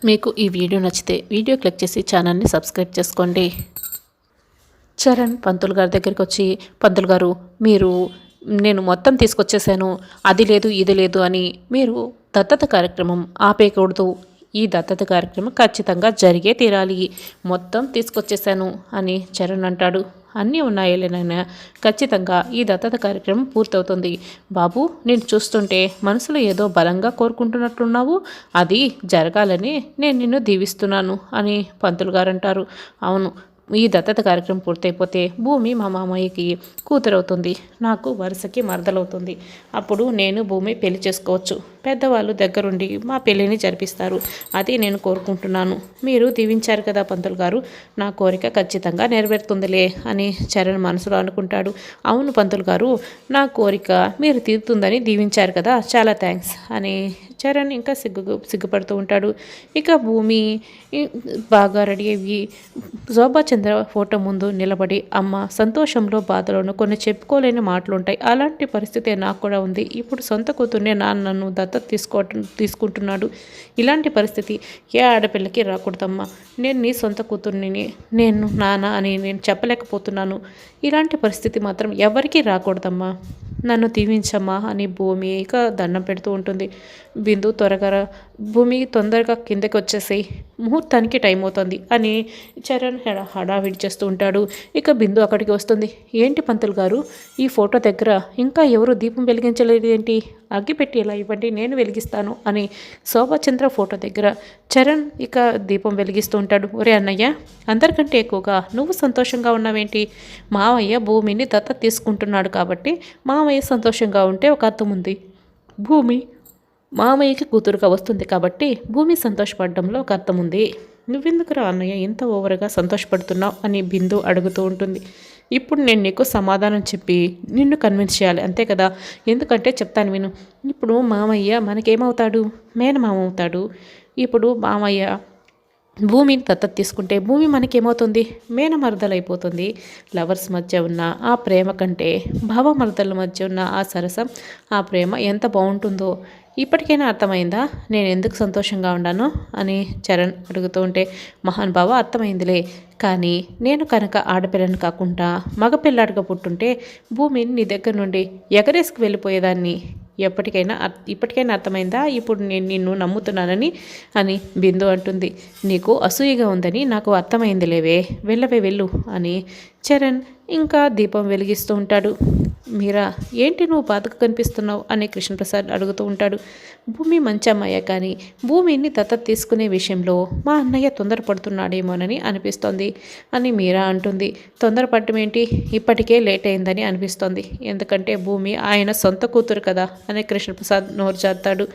మీకు ఈ వీడియో నచ్చితే వీడియో క్లిక్ చేసి ఛానల్ని సబ్స్క్రైబ్ చేసుకోండి. చరణ్ పంతులు గారి దగ్గరికి వచ్చి, పంతులు గారు మీరు నేను మొత్తం తీసుకొచ్చేసాను, అది లేదు ఇది లేదు అని మీరు దత్తత కార్యక్రమం ఆపేయకూడదు, ఈ దత్తత కార్యక్రమం ఖచ్చితంగా జరిగే తీరాలి, మొత్తం తీసుకొచ్చేసాను అని చరణ్ అంటాడు. అన్నీ ఉన్నాయేలేనైనా ఖచ్చితంగా ఈ దత్తత కార్యక్రమం పూర్తవుతుంది. బాబు నేను చూస్తుంటే మనసులో ఏదో బలంగా కోరుకుంటున్నట్టున్నావు, అది జరగాలని నేను నిన్ను దీవిస్తున్నాను అని పంతులు గారు అంటారు. అవును, ఈ దత్తత కార్యక్రమం పూర్తయిపోతే భూమి మా మామయ్యకి కూతురవుతుంది, నాకు వరుసకి మరదలవుతుంది. అప్పుడు నేను భూమి పెళ్లి చేసుకోవచ్చు, పెద్దవాళ్ళు దగ్గరుండి మా పెళ్ళిని జరిపిస్తారు, అది నేను కోరుకుంటున్నాను. మీరు దీవించారు కదా పంతులు గారు, నా కోరిక ఖచ్చితంగా నెరవేరుతుందిలే అని చరణ్ మనసులో అనుకుంటాడు. అవును పంతులు గారు, నా కోరిక మీరు తీరుతుందని దీవించారు కదా, చాలా థ్యాంక్స్ అని చరణ్ ఇంకా సిగ్గుపడుతూ ఉంటాడు. ఇక భూమి బాగా రెడీ అయ్యి శోభాచంద్ర ఫోటో ముందు నిలబడి, అమ్మ సంతోషంలో బాధలోనూ కొన్ని చెప్పుకోలేని మాటలు ఉంటాయి, అలాంటి పరిస్థితి నాకు కూడా ఉంది. ఇప్పుడు సొంత కూతుర్నే నన్ను దత్తత తీసుకుంటున్నాడు, ఇలాంటి పరిస్థితి ఏ ఆడపిల్లకి రాకూడదమ్మా. నేను నీ సొంత కూతుర్ని నేను నాన్న అని నేను చెప్పలేకపోతున్నాను, ఇలాంటి పరిస్థితి మాత్రం ఎవరికీ రాకూడదమ్మా, నన్ను దీవించమ్మా అని భూమి ఇక దండం పెడుతూ ఉంటుంది. బిందు భూమి తొందరగా కిందకి వచ్చేసి ముహూర్తానికి టైం అవుతుంది అని చరణ్ హడావిడి చేస్తూ ఉంటాడు. ఇక బిందు అక్కడికి వస్తుంది. ఏంటి పంతులు గారు, ఈ ఫోటో దగ్గర ఇంకా ఎవరు దీపం వెలిగించలేదు ఏంటి, అగ్గిపెట్టి ఇలా ఇవ్వండి నేను వెలిగిస్తాను అని శోభాచంద్ర ఫోటో దగ్గర చరణ్ ఇక దీపం వెలిగిస్తూ ఉంటాడు. ఒరే అన్నయ్య, అందరికంటే ఎక్కువగా నువ్వు సంతోషంగా ఉన్నావేంటి, మావయ్య భూమిని దత్తత తీసుకుంటున్నాడు కాబట్టి మావయ్య సంతోషంగా ఉంటే ఒక అర్థం ఉంది, భూమి మామయ్యకి కూతురుగా వస్తుంది కాబట్టి భూమి సంతోషపడడంలో ఒక అర్థం ఉంది, నువ్వెందుకురా అన్నయ్య ఇంత ఓవర్గా సంతోషపడుతున్నావు అని బిందు అడుగుతూ ఉంటుంది. ఇప్పుడు నేను నీకు సమాధానం చెప్పి నిన్ను కన్విన్స్ చేయాలి అంతే కదా, ఎందుకంటే చెప్తాను విను. ఇప్పుడు మామయ్య మనకేమవుతాడు, మేనమామ అవుతాడు. ఇప్పుడు మామయ్య భూమిని దత్తత తీసుకుంటే భూమి మనకేమవుతుంది, మేనమరదలైపోతుంది. లవర్స్ మధ్య ఉన్న ఆ ప్రేమ కంటే భావమరదల మధ్య ఉన్న ఆ సరసం, ఆ ప్రేమ ఎంత బాగుంటుందో ఇప్పటికైనా అర్థమైందా నేను ఎందుకు సంతోషంగా ఉన్నాను అని చరణ్ అడుగుతూ ఉంటే, మహాన్ బావ అర్థమైందిలే, కానీ నేను కనుక ఆడపిల్లని కాకుండా మగపిల్లాడిగా పుట్టుంటే భూమిని నీ దగ్గర నుండి ఎగరేసుకు వెళ్ళిపోయేదాన్ని, ఇప్పటికైనా అర్థమైందా ఇప్పుడు నేను నిన్ను నమ్ముతున్నానని అని బిందు అంటుంది. నీకు అసూయగా ఉందని నాకు అర్థమైందిలేవే, వెళ్ళవే వెళ్ళు అని చరణ్ ఇంకా దీపం వెలిగిస్తూ ఉంటాడు. మీరా ఏంటి నువ్వు బాధకు కనిపిస్తున్నావు అని కృష్ణప్రసాద్ అడుగుతూ ఉంటాడు. భూమి మంచి అమ్మాయ, కానీ భూమిని దత్తత తీసుకునే విషయంలో మా అన్నయ్య తొందరపడుతున్నాడేమోనని అనిపిస్తోంది అని మీరా అంటుంది. తొందరపడటం ఏంటి, ఇప్పటికే లేట్ అయిందని అనిపిస్తోంది, ఎందుకంటే భూమి ఆయన సొంత కూతురు కదా అని కృష్ణప్రసాద్ నోరు జారుతాడు.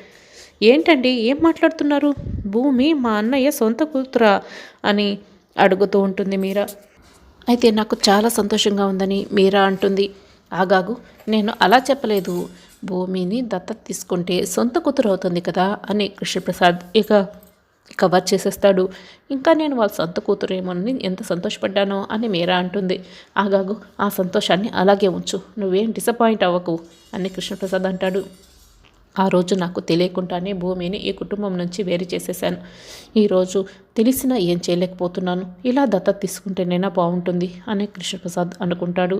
ఏంటండి ఏం మాట్లాడుతున్నారు, భూమి మా అన్నయ్య సొంత కూతురా అని అడుగుతూ ఉంటుంది మీరా. అయితే నాకు చాలా సంతోషంగా ఉందని మీరా అంటుంది. ఆగాగు, నేను అలా చెప్పలేదు, భూమిని దత్తత తీసుకుంటే సొంత కూతురు అవుతుంది కదా అని కృష్ణప్రసాద్ ఇక కవర్ చేసేస్తాడు. ఇంకా నేను వాళ్ళ సొంత కూతురేమోనని ఎంత సంతోషపడ్డానో అని మీరా అంటుంది. ఆగాగు, ఆ సంతోషాన్ని అలాగే ఉంచు, నువ్వేం డిసప్పాయింట్ అవ్వకు అని కృష్ణప్రసాద్ అంటాడు. ఆ రోజు నాకు తెలియకుండానే భూమిని ఈ కుటుంబం నుంచి వేరు చేసేసాను, ఈరోజు తెలిసినా ఏం చేయలేకపోతున్నాను, ఇలా దత్తత తీసుకుంటేనైనా బాగుంటుంది అని కృష్ణప్రసాద్ అనుకుంటాడు.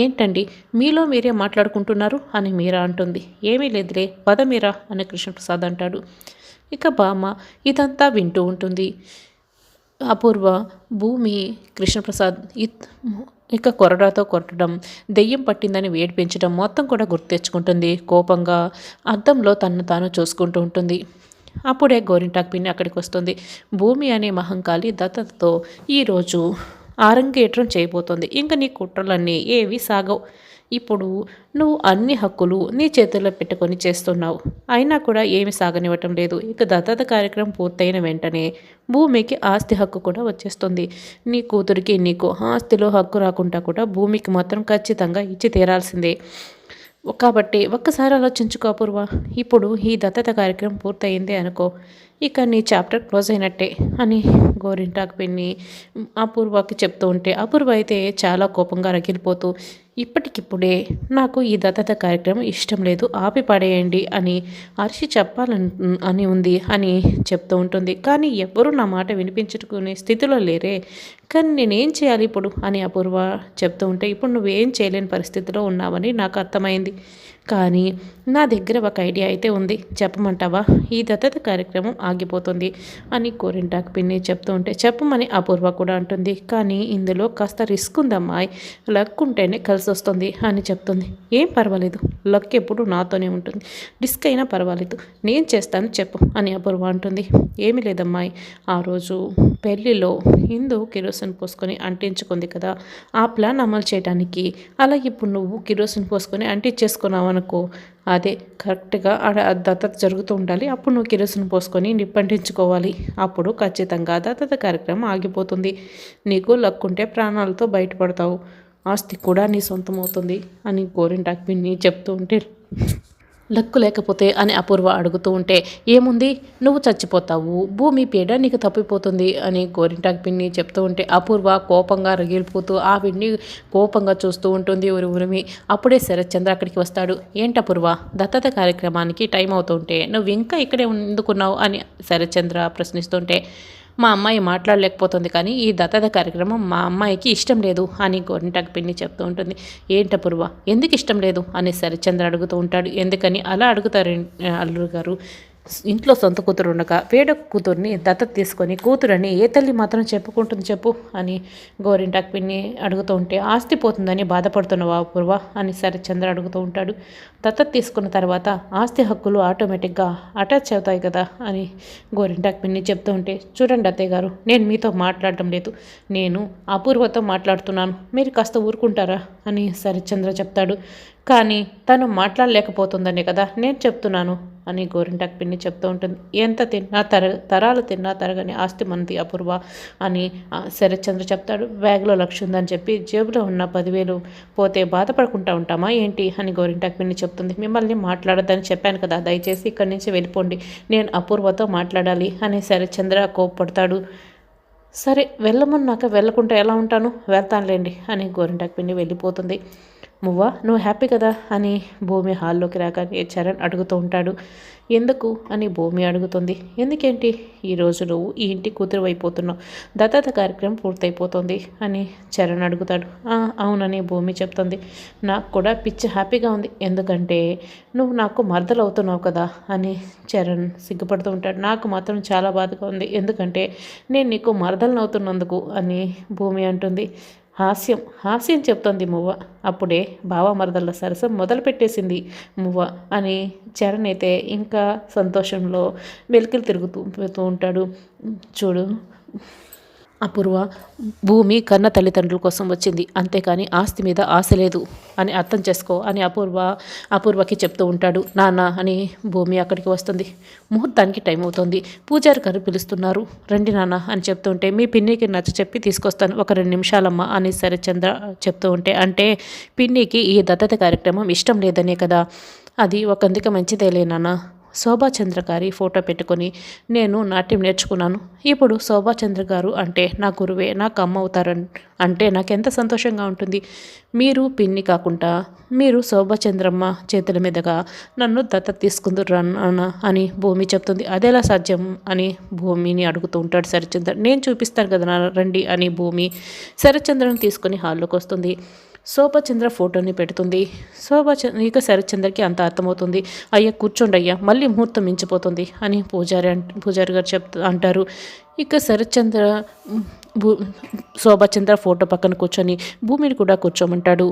ఏంటండి మీలో మీరే మాట్లాడుకుంటున్నారు అని మీరా అంటుంది. ఏమీ లేదులే, పద మీరా అని కృష్ణప్రసాద్ అంటాడు. ఇక బామ్మ ఇదంతా వింటూ ఉంటుంది. అపూర్వ భూమి కృష్ణప్రసాద్ ఇక కొరడాతో కొట్టడం, దెయ్యం పట్టిందని వేడి పెంచడం మొత్తం కూడా గుర్తు తెచ్చుకుంటుంది. కోపంగా అద్దంలో తనను తాను చూసుకుంటూ ఉంటుంది. అప్పుడే గోరింటాకు పిన్ని అక్కడికి వస్తుంది. భూమి అనే మహంకాళి దత్తతతో ఈరోజు ఆరంగేట్రం చేయబోతుంది, ఇంకా నీ కుట్రలన్నీ ఏవి సాగవు, ఇప్పుడు నువ్వు అన్ని హక్కులు నీ చేతుల్లో పెట్టుకొని చేస్తున్నావు, అయినా కూడా ఏమి సాగనివ్వటం లేదు. ఇక దత్తత కార్యక్రమం పూర్తయిన వెంటనే భూమికి ఆస్తి హక్కు కూడా వచ్చేస్తుంది. నీ కూతురికి నీకు ఆస్తిలో హక్కు రాకుండా కూడా భూమికి మాత్రం ఖచ్చితంగా ఇచ్చి తీరాల్సిందే. కాబట్టి ఒక్కసారి ఆలోచించుకో అపూర్వ, ఇప్పుడు ఈ దత్తత కార్యక్రమం పూర్తయిందే అనుకో, ఇక నీ చాప్టర్ క్లోజ్ అయినట్టే అని గోరింటాకు పిన్ని అపూర్వకి చెప్తూ ఉంటే అపూర్వ అయితే చాలా కోపంగా రగిలిపోతూ ఇప్పటికిప్పుడే నాకు ఈ దత్తత కార్యక్రమం ఇష్టం లేదు ఆపి పడేయండి అని అరిచి చెప్పాలని ఉంది అని చెప్తూ ఉంటుంది. కానీ ఎవ్వరూ నా మాట వినిపించుకునే స్థితిలో లేరే, కానీ నేనేం చేయాలి ఇప్పుడు అని అపూర్వ చెప్తూ ఉంటే ఇప్పుడు నువ్వేం చేయలేని పరిస్థితిలో ఉన్నావని నాకు అర్థమైంది. కానీ నా దగ్గర ఒక ఐడియా అయితే ఉంది, చెప్పమంటావా? ఈ దత్తత కార్యక్రమం ఆగిపోతుంది అని గోరింటాకు పిన్ని చెప్తూ ఉంటే చెప్పమని అపూర్వ కూడా అంటుంది. కానీ ఇందులో కాస్త రిస్క్ ఉందమ్మాయి, లక్ ఉంటేనే కలిసి వస్తుంది అని చెప్తుంది. ఏం పర్వాలేదు, లక్ ఎప్పుడు నాతోనే ఉంటుంది, రిస్క్ అయినా పర్వాలేదు, నేను చేస్తాను చెప్పు అని అపూర్వ అంటుంది. ఏమీ లేదమ్మాయి, ఆ రోజు పెళ్ళిలో ఇందు కిరోసిన్ పోసుకొని అంటించుకుంది కదా, ఆ ప్లాన్ అమలు చేయడానికి అలా ఇప్పుడు నువ్వు కిరోసిన్ పోసుకొని అంటించేసుకున్నావు అనుకో, అదే కరెక్ట్గా దత్తత జరుగుతూ ఉండాలి. అప్పుడు నువ్వు కిరోసిన్ పోసుకొని నిప్పంటించుకోవాలి. అప్పుడు ఖచ్చితంగా దత్తత కార్యక్రమం ఆగిపోతుంది. నీకు లక్కుంటే ప్రాణాలతో బయటపడతావు, ఆస్తి కూడా నీ సొంతం అవుతుంది అని గోరింటాకు పిన్ని చెప్తూ ఉంటే లక్కు లేకపోతే అని అపూర్వ అడుగుతూ ఉంటే ఏముంది, నువ్వు చచ్చిపోతావు, భూమి పీడ నీకు తప్పిపోతుంది అని గోరింటాకు పిన్ని చెప్తూ ఉంటే అపూర్వ కోపంగా రగిలిపోతూ ఆ పిన్ని కోపంగా చూస్తూ ఉంటుంది ఉరిమి. అప్పుడే శరత్చంద్ర అక్కడికి వస్తాడు. ఏంటి అపూర్వ, దత్తత కార్యక్రమానికి టైం అవుతుంటే నువ్వు ఇంకా ఇక్కడే ఎందుకున్నావు అని శరత్చంద్ర ప్రశ్నిస్తుంటే మా అమ్మాయి మాట్లాడలేకపోతుంది, కానీ ఈ దత్తత కార్యక్రమం మా అమ్మాయికి ఇష్టం లేదు అని గోరింటాకు పిన్ని చెప్తూ ఉంటుంది. ఏంటపూర్వ, ఎందుకు ఇష్టం లేదు అని శరత్చంద్ర అడుగుతూ ఉంటాడు. ఎందుకని అలా అడుగుతారు అల్లుడు గారు? ఇంట్లో సొంత కూతురు ఉండగా వేడొక కూతుర్ని దత్తత తీసుకొని కూతురని ఏ తల్లి మాత్రం చెప్పుకుంటుంది చెప్పు అని గోరింటాకు పిన్ని అడుగుతూ ఉంటే ఆస్తి పోతుందని బాధపడుతున్నావా అపూర్వ అని శరత్చంద్ర అడుగుతూ ఉంటాడు. దత్తత తీసుకున్న తర్వాత ఆస్తి హక్కులు ఆటోమేటిక్గా అటాచ్ అవుతాయి కదా అని గోరింటాకు పిన్ని చెప్తూ ఉంటే చూడండి అత్తయ్య గారు, నేను మీతో మాట్లాడటం లేదు, నేను అపూర్వతో మాట్లాడుతున్నాను, మీరు కాస్త ఊరుకుంటారా అని శరత్చంద్ర చెప్తాడు. కానీ తను మాట్లాడలేకపోతుందనే కదా నేను చెప్తున్నాను అని గోరింటాకు పిన్ని చెప్తూ ఉంటుంది. ఎంత తిన్నా తరాలు తిన్నా తరగని ఆస్తి మనది అపూర్వ అని శరత్చంద్ర చెప్తాడు. బ్యాగ్లో లక్ష ఉందని చెప్పి జేబులో ఉన్న 10,000 పోతే బాధపడుకుంటా ఉంటామా ఏంటి అని గోరింటాకు పిన్ని చెప్తుంది. మిమ్మల్ని మాట్లాడొద్దని చెప్పాను కదా, దయచేసి ఇక్కడి నుంచి వెళ్ళిపోండి, నేను అపూర్వతో మాట్లాడాలి అని శరత్చంద్ర కోప్పడతాడు. సరే వెళ్ళమన్నాక వెళ్ళకుండా ఎలా ఉంటాను, వెళ్తానులేండి అని గోరింటాకు పిన్ని వెళ్ళిపోతుంది. మువ్వ నువ్వు హ్యాపీ కదా అని భూమి హాల్లోకి రాగానే చరణ్ అడుగుతూ ఉంటాడు. ఎందుకు అని భూమి అడుగుతుంది. ఎందుకేంటి, ఈరోజు నువ్వు ఈ ఇంటి కూతురు అయిపోతున్నావు, దత్తత కార్యక్రమం పూర్తయిపోతుంది అని చరణ్ అడుగుతాడు. అవునని భూమి చెప్తుంది. నాకు కూడా పిచ్చి హ్యాపీగా ఉంది, ఎందుకంటే నువ్వు నాకు మరదలు అవుతున్నావు కదా అని చరణ్ సిగ్గుపడుతూ ఉంటాడు. నాకు మాత్రం చాలా బాధగా ఉంది, ఎందుకంటే నేను నీకు మరదలను అవుతున్నందుకు అని భూమి అంటుంది. హాస్యం చెప్తోంది మువ్వ. అప్పుడే బావ మరదళ్ళ సరసం మొదలుపెట్టేసింది మువ్వ అని చరణ్ అయితే ఇంకా సంతోషంలో వెలికిలు తిరుగుతూ ఉంటాడు. చూడు అపూర్వ భూమి కన్న తల్లిదండ్రుల కోసం వచ్చింది, అంతేకాని ఆస్తి మీద ఆశ లేదు అని అర్థం చేసుకో అని అపూర్వకి చెప్తూ ఉంటాడు. నాన్న అని భూమి అక్కడికి వస్తుంది. ముహూర్తానికి టైం అవుతుంది, పూజారి గారు పిలుస్తున్నారు, రండి నాన్న అని చెప్తుంటే మీ పిన్నికి నచ్చ చెప్పి తీసుకొస్తాను, ఒక 2 నిమిషాలమ్మా అని శరత్చంద్ర చెప్తూ ఉంటే అంటే పిన్నికి ఈ దత్తత కార్యక్రమం ఇష్టం లేదనే కదా, అది ఒకందుకు మంచిదేలే నాన్న, శోభాచంద్ర గారి ఫోటో పెట్టుకొని నేను నాట్యం నేర్చుకున్నాను, ఇప్పుడు శోభాచంద్ర గారు అంటే నా గురువే, నాకు అమ్మ అవుతారని అంటే నాకెంత సంతోషంగా ఉంటుంది. మీరు పిన్ని కాకుండా మీరు శోభాచంద్రమ్మ చేతుల మీదుగా నన్ను దత్తత తీసుకుందరు అని భూమి చెప్తుంది. అదేలా సాధ్యం అని భూమిని అడుగుతూ ఉంటాడు శరత్చంద్ర. నేను చూపిస్తాను కదా రండి అని భూమి శరత్చంద్రను తీసుకొని హాల్లోకి వస్తుంది. శోభాచంద్ర ఫోటోని పెడుతుంది. ఇక శరత్చంద్రకి అంత అర్థమవుతుంది. అయ్యా కూర్చోండి అయ్యా, మళ్ళీ ముహూర్తం మించిపోతుంది అని పూజారి గారు అంటారు. ఇక శరత్చంద్ర శోభాచంద్ర ఫోటో పక్కన కూర్చొని భూమిని కూడా కూర్చోమంటాడు.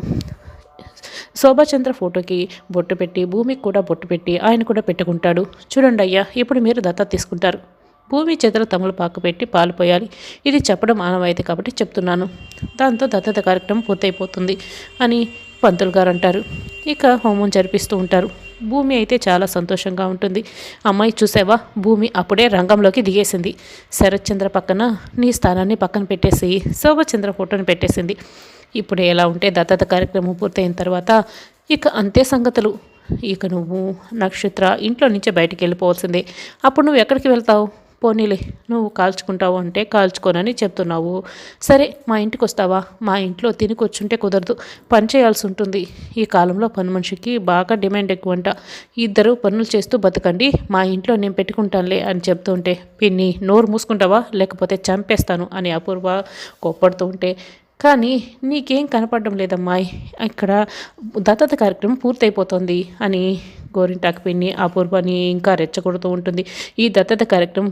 శోభాచంద్ర ఫోటోకి బొట్టు పెట్టి భూమికి కూడా బొట్టు పెట్టి ఆయన కూడా పెట్టుకుంటాడు. చూడండి అయ్యా, ఇప్పుడు మీరు దత్తత తీసుకుంటారు, భూమి చేతుల తమలపాకు పెట్టి పాలు పోయాలి, ఇది చెప్పడం ఆనవాయితీ కాబట్టి చెప్తున్నాను, దాంతో దత్తత కార్యక్రమం పూర్తయిపోతుంది అని పంతులు గారు అంటారు. ఇక హోమం జరిపిస్తూ ఉంటారు. భూమి అయితే చాలా సంతోషంగా ఉంటుంది. అమ్మాయి చూసావా, భూమి అప్పుడే రంగంలోకి దిగేసింది, శరత్చంద్ర పక్కన నీ స్థానాన్ని పక్కన పెట్టేసి శోభచంద్ర ఫోటోని పెట్టేసింది. ఇప్పుడు ఎలా ఉంటే దత్తత కార్యక్రమం పూర్తయిన తర్వాత ఇక అంతే సంగతులు. ఇక నువ్వు నక్షత్ర ఇంట్లో నుంచి బయటికి వెళ్ళిపోవాల్సిందే. అప్పుడు నువ్వు ఎక్కడికి వెళ్తావు? పోనీలే నువ్వు కాల్చుకుంటావు అంటే కాల్చుకోనని చెప్తున్నావు. సరే మా ఇంటికి వస్తావా? మా ఇంట్లో తిని కూర్చుంటే కుదరదు, పని చేయాల్సి ఉంటుంది. ఈ కాలంలో పని మనిషికి బాగా డిమాండ్ ఎక్కువంట. ఇద్దరు పనులు చేస్తూ బతకండి, మా ఇంట్లో నేను పెట్టుకుంటానులే అని చెప్తుంటే, పిన్ని నోరు మూసుకుంటావా లేకపోతే చంపేస్తాను అని అపూర్వ కోప్పడుతూ ఉంటే, కానీ నీకేం కనపడడం లేదమ్మాయి, ఇక్కడ దత్తత కార్యక్రమం పూర్తయిపోతుంది అని గోరింటాకు పిన్ని అపూర్వని ఇంకా రెచ్చగొడుతూ ఉంటుంది. ఈ దత్తత కార్యక్రమం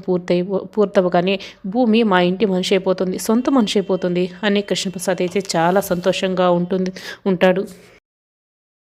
పూర్తవగానే భూమి మా ఇంటి మనిషి అయిపోతుంది, సొంత మనిషి అయిపోతుంది అని కృష్ణప్రసాద్ అయితే చాలా సంతోషంగా ఉంటాడు.